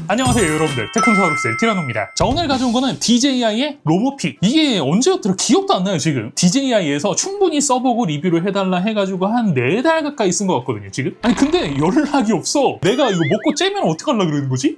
안녕하세요 여러분들, 테크노사우루스의 티라노입니다. 자, 오늘 가져온 거는 DJI의 로보픽. 이게 언제였더라? 기억도 안 나요 지금. DJI에서 충분히 써보고 리뷰를 해달라 해가지고 한 4달 가까이 쓴 것 같거든요 지금. 아니 근데 연락이 없어. 내가 이거 먹고 째면 어떡하려고 그러는 거지?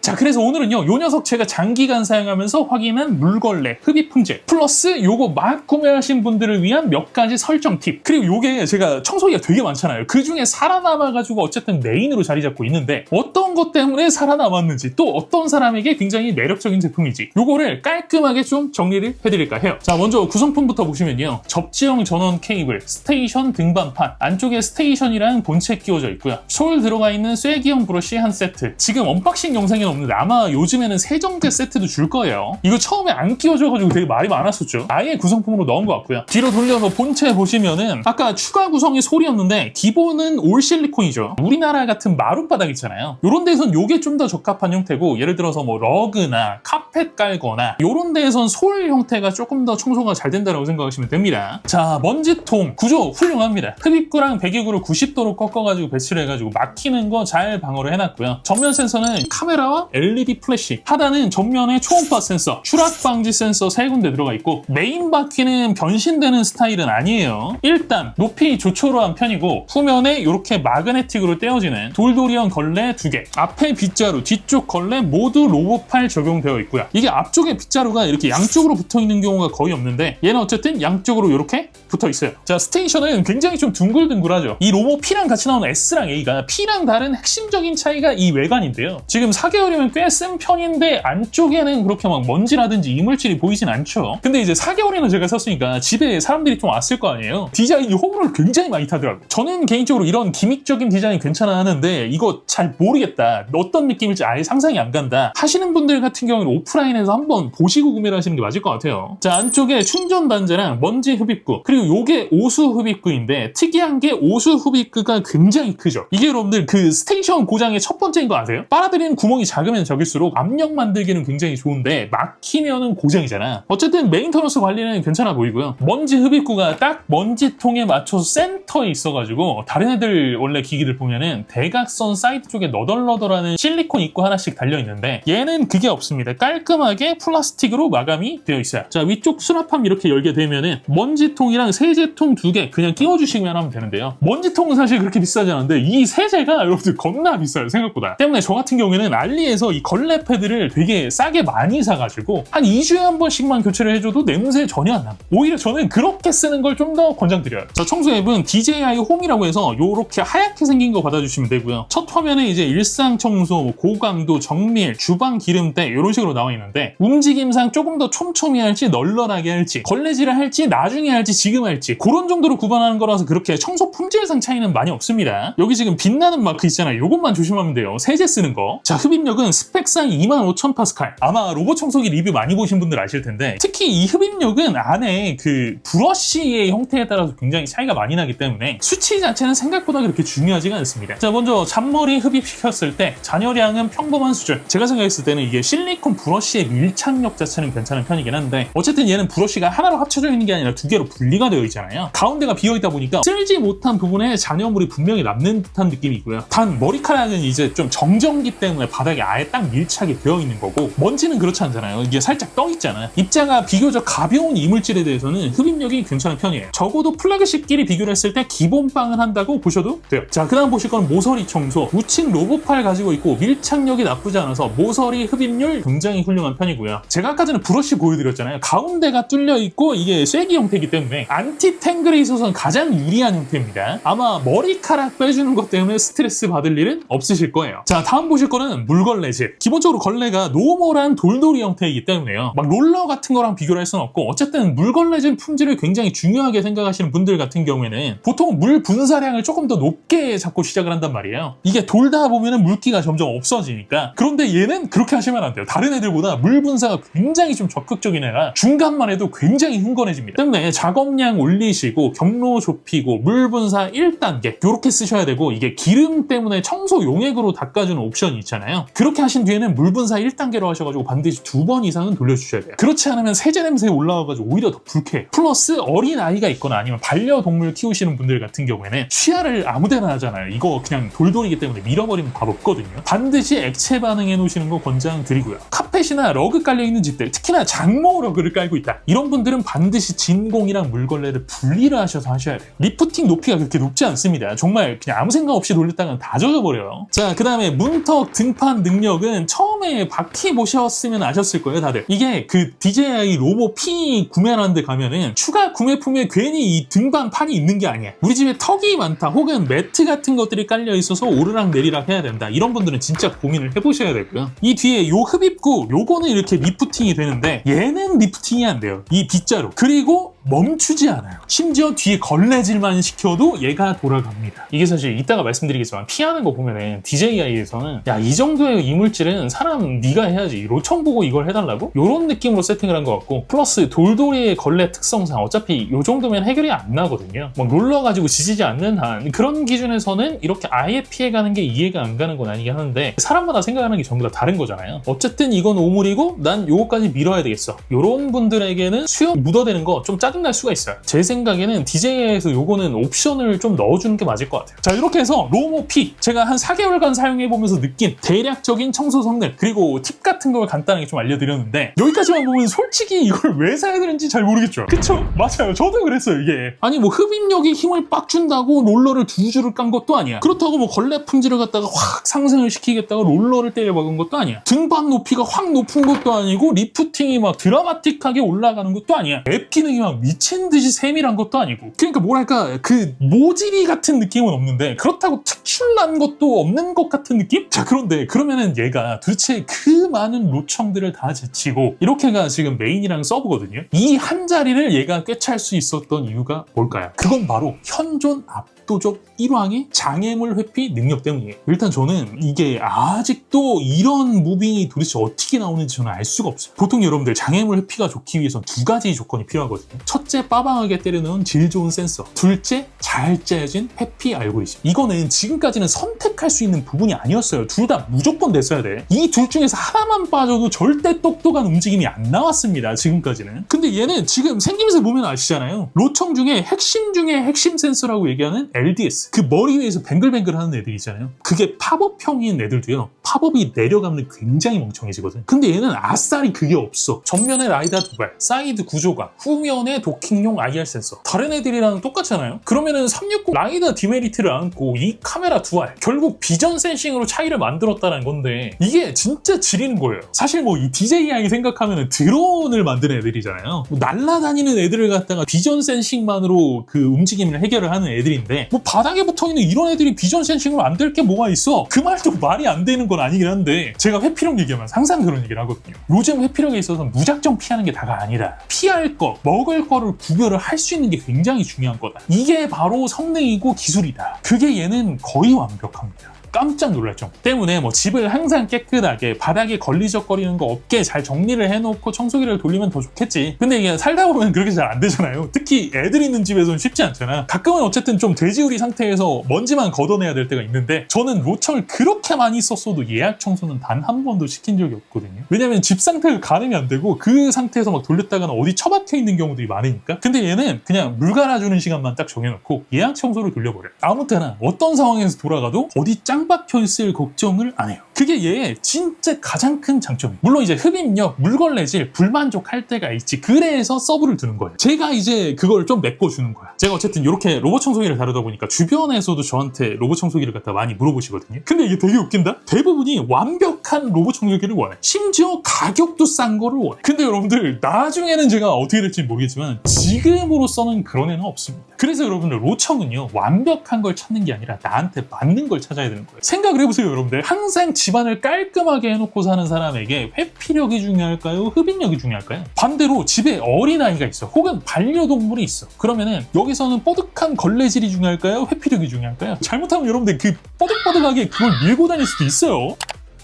자, 그래서 오늘은요, 요 녀석 제가 장기간 사용하면서 확인한 물걸레, 흡입 품질, 플러스 요거 막 구매하신 분들을 위한 몇 가지 설정 팁, 그리고 요게 제가 청소기가 되게 많잖아요. 그 중에 살아남아가지고 어쨌든 메인으로 자리 잡고 있는데 어떤 것 때문에 살아남았는지, 또 어떤 사람에게 굉장히 매력적인 제품인지 요거를 깔끔하게 좀 정리를 해드릴까 해요. 자, 먼저 구성품부터 보시면요, 접지형 전원 케이블, 스테이션 등반판, 안쪽에 스테이션이랑 본체 끼워져 있고요, 솔 들어가 있는 쐐기형 브러쉬 한 세트. 지금 언박싱 영상에 없는데 아마 요즘에는 세정제 세트도 줄 거예요. 이거 처음에 안 끼워져가지고 되게 말이 많았었죠. 아예 구성품으로 넣은 것 같고요. 뒤로 돌려서 본체 보시면은 아까 추가 구성이 솔이었는데 기본은 올 실리콘이죠. 우리나라 같은 마룻바닥 있잖아요. 요런 데선 요게 좀 더 적합한 형태고, 예를 들어서 뭐 러그나 카펫 깔거나 요런 데에선 솔 형태가 조금 더 청소가 잘 된다고 생각하시면 됩니다. 자, 먼지통 구조 훌륭합니다. 흡입구랑 배기구를 90도로 꺾어가지고 배치를 해가지고 막히는 거 잘 방어를 해놨고요. 전면 센서는 카메라와 LED 플래시, 하단은 전면에 초음파 센서, 추락 방지 센서 3군데 들어가 있고, 메인 바퀴는 변신되는 스타일은 아니에요. 일단 높이 조촐한 편이고, 후면에 이렇게 마그네틱으로 떼어지는 돌돌이형 걸레 2개, 앞에 빗자루, 뒤쪽 걸레 모두 로보팔 적용되어 있고요. 이게 앞쪽에 빗자루가 이렇게 양쪽으로 붙어 있는 경우가 거의 없는데, 얘는 어쨌든 양쪽으로 이렇게 붙어 있어요. 자, 스테이션은 굉장히 좀 둥글둥글하죠. 이 로보 P랑 같이 나오는 S랑 A가 P랑 다른 핵심적인 차이가 이 외관인데요. 지금 4개월이면 꽤 쓴 편인데 안쪽에는 그렇게 막 먼지라든지 이물질이 보이진 않죠. 근데 이제 4개월이나 제가 썼으니까 집에 사람들이 좀 왔을 거 아니에요. 디자인이 호불호를 굉장히 많이 타더라고요. 저는 개인적으로 이런 기믹적인 디자인 괜찮아 하는데 이거 잘 모르겠다, 어떤 느낌일지 아예 상상이 안 간다 하시는 분들 같은 경우는 오프라인에서 한번 보시고 구매를 하시는 게 맞을 것 같아요. 자, 안쪽에 충전 단자랑 먼지 흡입구, 그리고 요게 오수 흡입구인데 특이한 게 오수 흡입구가 굉장히 크죠. 이게 여러분들 그 스테이션 고장의 첫 번째인 거 아세요? 빨아들이는 구멍이 작으면 적일수록 압력 만들기는 굉장히 좋은데 막히면은 고장이잖아. 어쨌든 메인터넌스 관리는 괜찮아 보이고요. 먼지 흡입구가 딱 먼지통에 맞춰서 센터에 있어가지고, 다른 애들 원래 기기들 보면은 대각선 사이드 쪽에 너덜너덜하는 실리콘 입구 하나씩 달려있는데 얘는 그게 없습니다. 깔끔하게 플라스틱으로 마감이 되어 있어요. 자, 위쪽 수납함 이렇게 열게 되면은 먼지통이랑 세제통 2개 그냥 끼워주시면 하면 되는데요. 먼지통은 사실 그렇게 비싸지 않은데 이 세제가 여러분들 겁나 비싸요 생각보다. 때문에 저 같은 경우에는 알리에서 이 걸레 패드를 되게 싸게 많이 사가지고 한 2주에 한 번씩만 교체를 해줘도 냄새 전혀 안 나요. 오히려 저는 그렇게 쓰는 걸 좀 더 권장드려요. 자, 청소 앱은 DJI 홈이라고 해서 요렇게 하얗게 생긴 거 받아주시면 되고요. 첫 화면에 이제 일상 청소, 고강도, 정밀, 주방 기름때 이런 식으로 나와 있는데, 움직임상 조금 더 촘촘히 할지 널널하게 할지, 걸레질을 할지 나중에 할지 지금 할지 그런 정도로 구분하는 거라서 그렇게 청소 품질상 차이는 많이 없습니다. 여기 지금 빛나는 마크 있잖아요. 요것만 조심하면 돼요. 세제 쓰는 거. 자, 흡입력은 스펙상 25,000파스칼. 아마 로봇 청소기 리뷰 많이 보신 분들 아실 텐데, 특히 이 흡입력은 안에 그 브러쉬의 형태에 따라서 굉장히 차이가 많이 나기 때문에 수치 자체는 생각보다 그렇게 중요하지가 않습니다. 자, 먼저 잔머리 흡입시켰을 때 잔여량은 평범한 수준. 제가 생각했을 때는 이게 실리콘 브러쉬의 밀착력 자체는 괜찮은 편이긴 한데, 어쨌든 얘는 브러쉬가 하나로 합쳐져 있는 게 아니라 2개로 분리가 되어 있잖아요. 가운데가 비어있다 보니까 쓸지 못한 부분에 잔여물이 분명히 남는 듯한 느낌이고요. 단 머리카락은 이제 좀 정전기 때문에 바닥에 아예 딱 밀착이 되어 있는 거고, 먼지는 그렇지 않잖아요. 이게 살짝 떠 있잖아요. 입자가 비교적 가벼운 이물질에 대해서는 흡입력이 괜찮은 편이에요. 적어도 플러그십끼리 비교를 했을 때 기본빵은 한다고 보셔도 돼요. 자, 그 다음 보실 건 모서리 청소. 우측 로보팔 가지고 있고 밀착력이 나쁘지 않아서 모서리 흡입률 굉장히 훌륭한 편이고요. 제가 아까 전에 브러쉬 보여드렸잖아요. 가운데가 뚫려 있고 이게 쐐기 형태이기 때문에 안티탱글에 있어서는 가장 유리한 형태입니다. 아마 머리카락 빼주는 것 때문에 스트레스 받을 일은 없으실 거예요. 자, 다음 보실 거는 물걸레질. 기본적으로 걸레가 노멀한 돌돌이 형태이기 때문에요. 막 롤러 같은 거랑 비교를 할 수는 없고, 어쨌든 물걸레질 품질을 굉장히 중요하게 생각하시는 분들 같은 경우에는 보통 물 분사량을 조금 더 높게 잡고 시작을 한단 말이에요. 이게 돌다 보면은 물기가 점점 없어지니까. 그런데 얘는 그렇게 하시면 안 돼요. 다른 애들보다 물 분사가 굉장히 좀 적극적인 애라 중간만 해도 굉장히 흥건해집니다. 때문에 작업량 올리시고 경로 좁히고 물 분사 문분사 1단계 이렇게 쓰셔야 되고, 이게 기름 때문에 청소 용액으로 닦아주는 옵션이 있잖아요. 그렇게 하신 뒤에는 물분사 1단계로 하셔가지고 반드시 2번 이상은 돌려주셔야 돼요. 그렇지 않으면 세제 냄새 올라와가지고 오히려 더 불쾌해요. 플러스 어린 아이가 있거나 아니면 반려동물 키우시는 분들 같은 경우에는 취하를 아무데나 하잖아요. 이거 그냥 돌돌이기 때문에 밀어버리면 답 없거든요. 반드시 액체 반응해 놓으시는 거 권장드리고요. 카펫이나 러그 깔려있는 집들, 특히나 장모 러그를 깔고 있다, 이런 분들은 반드시 진공이랑 물걸레를 분리를 하셔서 하셔야 돼요. 리프팅 높이가 그렇게 높지 않습니다. 정말 그냥 아무 생각 없이 돌렸다가는 다 젖어버려요. 자, 그 다음에 문턱 등판 능력은 처음에 바퀴 보셨으면 아셨을 거예요, 다들. 이게 그 DJI 로보 P 구매하는 데 가면은 추가 구매품에 괜히 이 등반판이 있는 게 아니야. 우리 집에 턱이 많다, 혹은 매트 같은 것들이 깔려 있어서 오르락 내리락 해야 된다, 이런 분들은 진짜 고민을 해보셔야 되고요. 이 뒤에 요 흡입구, 요거는 이렇게 리프팅이 되는데 얘는 리프팅이 안 돼요. 이 빗자루. 그리고 멈추지 않아요. 심지어 뒤에 걸레질만 시켜도 얘가 돌아갑니다. 이게 사실 이따가 말씀드리겠지만 피하는 거 보면은 DJI에서는 야, 이 정도의 이물질은 사람 네가 해야지, 로청 보고 이걸 해달라고? 이런 느낌으로 세팅을 한 것 같고, 플러스 돌돌이의 걸레 특성상 어차피 이 정도면 해결이 안 나거든요. 막 눌러가지고 지지지 않는 한, 그런 기준에서는 이렇게 아예 피해가는 게 이해가 안 가는 건 아니긴 하는데, 사람마다 생각하는 게 전부 다 다른 거잖아요. 어쨌든 이건 오물이고 난 요거까지 밀어야 되겠어, 요런 분들에게는 수염 묻어대는 거 좀 짜증날 수가 있어요. 제 생각에는 DJI에서 요거는 옵션을 좀 넣어주는 게 맞을 것 같아요. 자, 이렇게 해서 로모 P 제가 한 4개월간 사용해보면서 느낀 대략적인 청소 성능, 그리고 팁 같은 걸 간단하게 좀 알려드렸는데, 여기까지만 보면 솔직히 이걸 왜 사야 되는지 잘 모르겠죠. 그쵸? 맞아요. 저도 그랬어요, 이게. 아니 뭐 흡입력이 힘을 빡 준다고 롤러를 2줄을 깐 것도 아니야. 그렇다고 뭐 걸레 품질을 갖다가 확 상승을 시키겠다고 롤러를 때려 박은 것도 아니야. 등반 높이가 확 높은 것도 아니고 리프팅이 막 드라마틱하게 올라가는 것도 아니야. 앱 기능이 막 미친 듯이 세밀한 것도 아니고. 그러니까 뭐랄까, 그 모질이 같은 느낌은 없는데 그렇다고 특출난 것도 없는 것 같은 느낌? 자, 그런데 그러면은 얘가 도대체 그 많은 로청들을 다 제치고 이렇게가 지금 메인이랑 서브거든요. 이 한 자리를 얘가 꿰찰 수 있었던 이유가 뭘까요? 그건 바로 현존 압도적 1왕의 장애물 회피 능력 때문이에요. 일단 저는 이게 아직도 이런 무빙이 도대체 어떻게 나오는지 저는 알 수가 없어요. 보통 여러분들 장애물 회피가 좋기 위해선 2가지 조건이 필요하거든요. 첫째, 빠방하게 때려넣은 질 좋은 센서. 둘째, 잘 짜여진 회피 알고리즘. 이거는 지금까지는 선택할 수 있는 부분이 아니었어요. 둘 다 무조건 냈어야 돼. 이 둘 중에서 하나만 빠져도 절대 똑똑한 움직임이 안 나왔습니다, 지금까지는. 근데 얘는 지금 생김새 보면 아시잖아요. 로청 중에 핵심 센서라고 얘기하는 LDS, 그 머리 위에서 뱅글뱅글 하는 애들 있잖아요. 그게 팝업형인 애들도요, 팝업이 내려가면 굉장히 멍청해지거든. 근데 얘는 아싸리 그게 없어. 전면에 라이다 2발, 사이드 구조가, 후면에 도킹용 IR 센서. 다른 애들이랑 똑같잖아요. 그러면은 360 라이다 디메리트를 안고 이 카메라 2알, 결국 비전 센싱으로 차이를 만들었다는 건데, 이게 진짜 지리는 거예요. 사실 뭐 이 DJI 생각하면은 드론을 만드는 애들이잖아요. 뭐 날아다니는 애들을 갖다가 비전 센싱만으로 그 움직임을 해결을 하는 애들인데, 뭐 바닥에 붙어있는 이런 애들이 비전 센싱으로 안 될 게 뭐가 있어? 그 말도 말이 안 되는 건 아니긴 한데, 제가 회피력 얘기하면 항상 그런 얘기를 하거든요. 요즘 회피력에 있어서 무작정 피하는 게 다가 아니다. 피할 거, 먹을 거를 구별을 할 수 있는 게 굉장히 중요한 거다. 이게 바로 성능이고 기술이다. 그게 얘는 거의 완벽합니다. 깜짝 놀랄 정도. 때문에 뭐 집을 항상 깨끗하게, 바닥에 걸리적거리는 거 없게 잘 정리를 해놓고 청소기를 돌리면 더 좋겠지. 근데 이게 살다 보면 그렇게 잘 안 되잖아요. 특히 애들 있는 집에서는 쉽지 않잖아. 가끔은 어쨌든 좀 돼지우리 상태에서 먼지만 걷어내야 될 때가 있는데, 저는 로청을 그렇게 많이 썼어도 예약 청소는 단 한 번도 시킨 적이 없거든요. 왜냐면 집 상태가 가늠이 안 되고 그 상태에서 막 돌렸다가는 어디 처박혀 있는 경우들이 많으니까. 근데 얘는 그냥 물 갈아주는 시간만 딱 정해놓고 예약 청소를 돌려버려요. 아무 때나 어떤 상황에서 돌아가도 어디 짱 박혀 있을 걱정을 안 해요. 그게 얘의 진짜 가장 큰 장점이에요. 물론 이제 흡입력, 물걸레질 불만족할 때가 있지. 그래서 서브를 두는 거예요. 제가 이제 그걸 좀 메꿔주는 거야. 제가 어쨌든 이렇게 로봇 청소기를 다루다 보니까 주변에서도 저한테 로봇 청소기를 갖다 많이 물어보시거든요. 근데 이게 되게 웃긴다? 대부분이 완벽한 로봇 청소기를 원해. 심지어 가격도 싼 거를 원해. 근데 여러분들, 나중에는 제가 어떻게 될지 모르겠지만 지금으로서는 그런 애는 없습니다. 그래서 여러분들, 로청은요, 완벽한 걸 찾는 게 아니라 나한테 맞는 걸 찾아야 되는 거예요. 생각을 해보세요, 여러분들. 항상 집안을 깔끔하게 해놓고 사는 사람에게 회피력이 중요할까요? 흡입력이 중요할까요? 반대로 집에 어린아이가 있어, 혹은 반려동물이 있어. 그러면은 여기서는 뽀득한 걸레질이 중요할까요? 회피력이 중요할까요? 잘못하면 여러분들 그 뽀득뽀득하게 그걸 밀고 다닐 수도 있어요.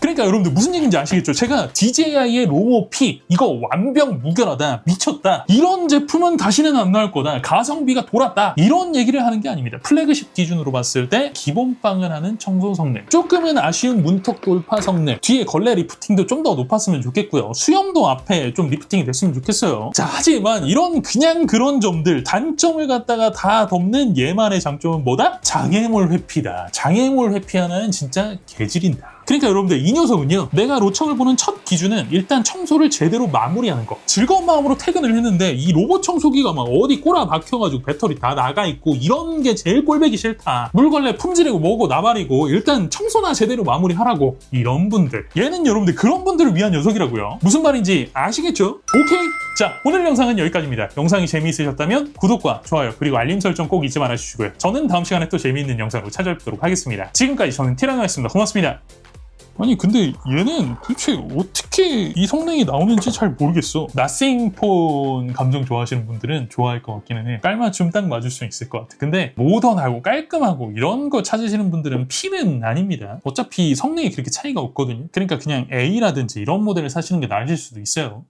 그러니까 여러분들 무슨 얘기인지 아시겠죠? 제가 DJI의 로모 P 이거 완벽 무결하다, 미쳤다, 이런 제품은 다시는 안 나올 거다, 가성비가 돌았다, 이런 얘기를 하는 게 아닙니다. 플래그십 기준으로 봤을 때 기본빵을 하는 청소 성능, 조금은 아쉬운 문턱 돌파 성능, 뒤에 걸레 리프팅도 좀 더 높았으면 좋겠고요. 수염도 앞에 좀 리프팅이 됐으면 좋겠어요. 자, 하지만 이런 그냥 그런 점들, 단점을 갖다가 다 덮는 얘만의 장점은 뭐다? 장애물 회피다. 장애물 회피 하나는 진짜 개질인다. 그러니까 여러분들 이 녀석은요, 내가 로청을 보는 첫 기준은 일단 청소를 제대로 마무리하는 거. 즐거운 마음으로 퇴근을 했는데 이 로봇 청소기가 막 어디 꼬라 박혀가지고 배터리 다 나가 있고 이런 게 제일 꼴보기 싫다. 물걸레 품질이고 뭐고 나발이고 일단 청소나 제대로 마무리하라고. 이런 분들, 얘는 여러분들 그런 분들을 위한 녀석이라고요. 무슨 말인지 아시겠죠? 오케이? 자, 오늘 영상은 여기까지입니다. 영상이 재미있으셨다면 구독과 좋아요 그리고 알림 설정 꼭 잊지 말아주시고요. 저는 다음 시간에 또 재미있는 영상으로 찾아뵙도록 하겠습니다. 지금까지 저는 티라노였습니다. 고맙습니다. 아니 근데 얘는 도대체 어떻게 이 성능이 나오는지 잘 모르겠어. 나싱폰 감정 좋아하시는 분들은 좋아할 것 같기는 해. 깔맞춤 딱 맞을 수 있을 것 같아. 근데 모던하고 깔끔하고 이런 거 찾으시는 분들은 P는 아닙니다. 어차피 성능이 그렇게 차이가 없거든요. 그러니까 그냥 A라든지 이런 모델을 사시는 게 나으실 수도 있어요.